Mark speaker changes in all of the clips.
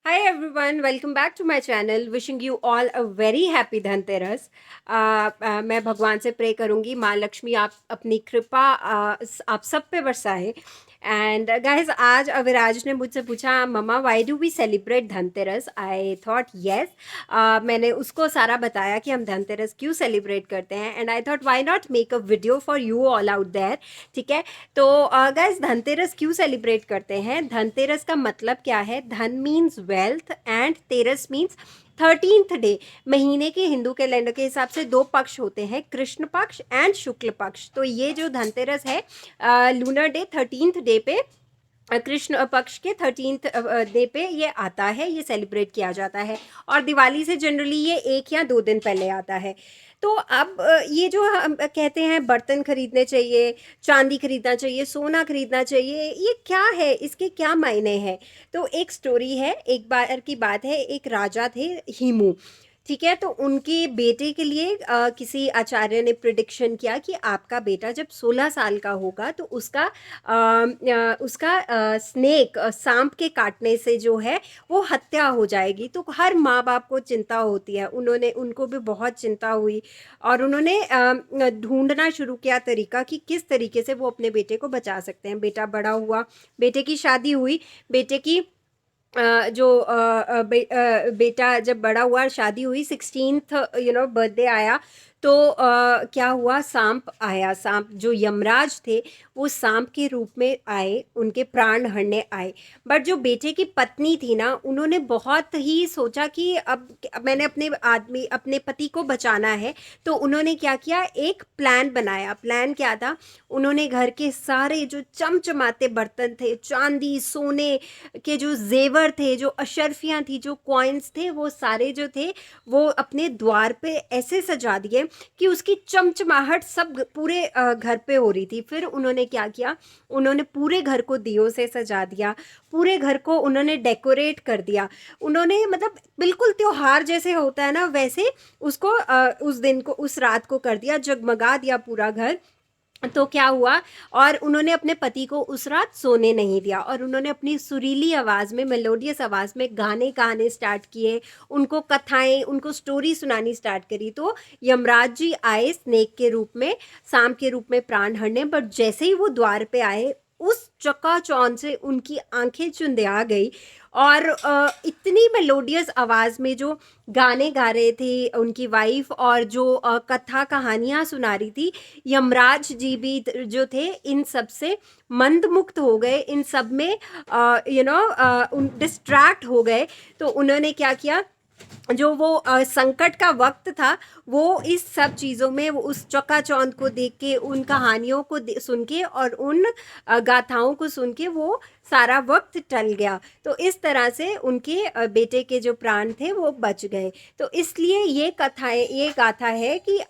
Speaker 1: Hi everyone, welcome back to my channel. Wishing you all a very happy Dhanteras. मैं भगवान से pray करूँगी माँ लक्ष्मी आप अपनी कृपा आप सब पे बरसाए. एंड गाइज आज अविराज ने मुझसे पूछा mama why do we celebrate Dhanteras. I thought yes. मैंने उसको सारा बताया कि हम धनतेरस क्यों सेलिब्रेट करते हैं. And I thought why not make a video for you all out there. ठीक है. तो गाइज धनतेरस क्यों सेलिब्रेट करते हैं. धनतेरस का मतलब क्या है. Dhan means wealth and teras means 13th day. महीने के हिंदू कैलेंडर के हिसाब से दो पक्ष होते हैं, कृष्ण पक्ष एंड शुक्ल पक्ष. तो ये जो धनतेरस है लूनर डे 13th डे पे, कृष्ण पक्ष के 13th डे पे ये आता है, ये सेलिब्रेट किया जाता है. और दिवाली से जनरली ये 1 या 2 दिन पहले आता है. तो अब ये जो हम कहते हैं बर्तन खरीदने चाहिए, चांदी खरीदना चाहिए, सोना खरीदना चाहिए, ये क्या है, इसके क्या मायने हैं. तो एक स्टोरी है. एक बार की बात है, एक राजा थे हिमू. ठीक है. तो उनके बेटे के लिए किसी आचार्य ने प्रिडिक्शन किया कि आपका बेटा जब 16 साल का होगा तो उसका स्नेक सांप के काटने से जो है वो हत्या हो जाएगी. तो हर माँ बाप को चिंता होती है. उनको भी बहुत चिंता हुई और उन्होंने ढूंढना शुरू किया तरीका कि किस तरीके से वो अपने बेटे को बचा सकते हैं. बेटा बड़ा हुआ, बेटे की शादी हुई. बेटे की बेटा जब बड़ा हुआ, शादी हुई, 16th बर्थडे आया. तो क्या हुआ, सांप आया. सांप जो यमराज थे वो सांप के रूप में आए, उनके प्राण हरने आए. बट जो बेटे की पत्नी थी ना, उन्होंने बहुत ही सोचा कि अब मैंने अपने पति को बचाना है. तो उन्होंने क्या किया, एक प्लान बनाया. प्लान क्या था, उन्होंने घर के सारे जो चमचमाते बर्तन थे, चांदी सोने के जो जेवर थे, जो अशर्फियाँ थी, जो कॉइन्स थे, वो सारे जो थे वो अपने द्वार पे ऐसे सजा दिए कि उसकी चमचमाहट सब पूरे घर पे हो रही थी. फिर उन्होंने क्या किया, उन्होंने पूरे घर को दियों से सजा दिया, पूरे घर को उन्होंने डेकोरेट कर दिया. उन्होंने मतलब बिल्कुल त्योहार जैसे होता है ना, वैसे उसको उस दिन को, उस रात को कर दिया, जगमगा दिया पूरा घर. तो क्या हुआ, और उन्होंने अपने पति को उस रात सोने नहीं दिया और उन्होंने अपनी सुरीली आवाज़ में, मेलोडियस आवाज़ में गाने गाने स्टार्ट किए, उनको कथाएं, उनको स्टोरी सुनानी स्टार्ट करी. तो यमराज जी आए स्नेक के रूप में, सांप के रूप में प्राण हरने. बट जैसे ही वो द्वार पे आए, उस चकाचौंध से उनकी आंखें चुंधिया गई. और इतनी मेलोडियस आवाज़ में जो गाने गा रहे थे उनकी वाइफ, और जो कथा कहानियाँ सुना रही थी, यमराज जी भी जो थे इन सब से मंदमुक्त हो गए, इन सब में डिस्ट्रैक्ट हो गए. तो उन्होंने क्या किया, जो वो संकट का वक्त था, वो इस सब चीज़ों में, वो उस चकाचौंध को देख के, उन कहानियों को सुन के और उन गाथाओं को सुन के वो सारा वक्त टल गया. तो इस तरह से उनके बेटे के जो प्राण थे वो बच गए. तो इसलिए ये गाथा है कि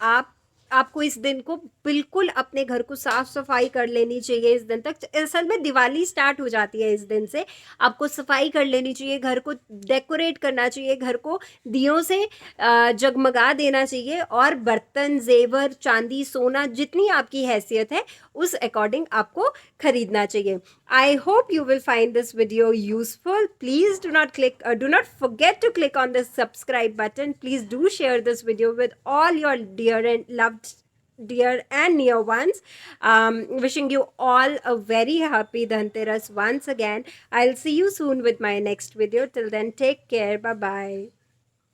Speaker 1: आपको इस दिन को बिल्कुल अपने घर को साफ सफाई कर लेनी चाहिए. इस दिन तक असल में दिवाली स्टार्ट हो जाती है. इस दिन से आपको सफाई कर लेनी चाहिए, घर को डेकोरेट करना चाहिए, घर को दियों से जगमगा देना चाहिए, और बर्तन जेवर चांदी सोना जितनी आपकी हैसियत है उस अकॉर्डिंग आपको खरीदना चाहिए. I hope you will find this video useful. Please do not forget to click on the subscribe button. Please do share this video with all your dear and near ones. Wishing you all a very happy Dhanteras once again. I'll see you soon with my next video. Till then, take care. Bye bye.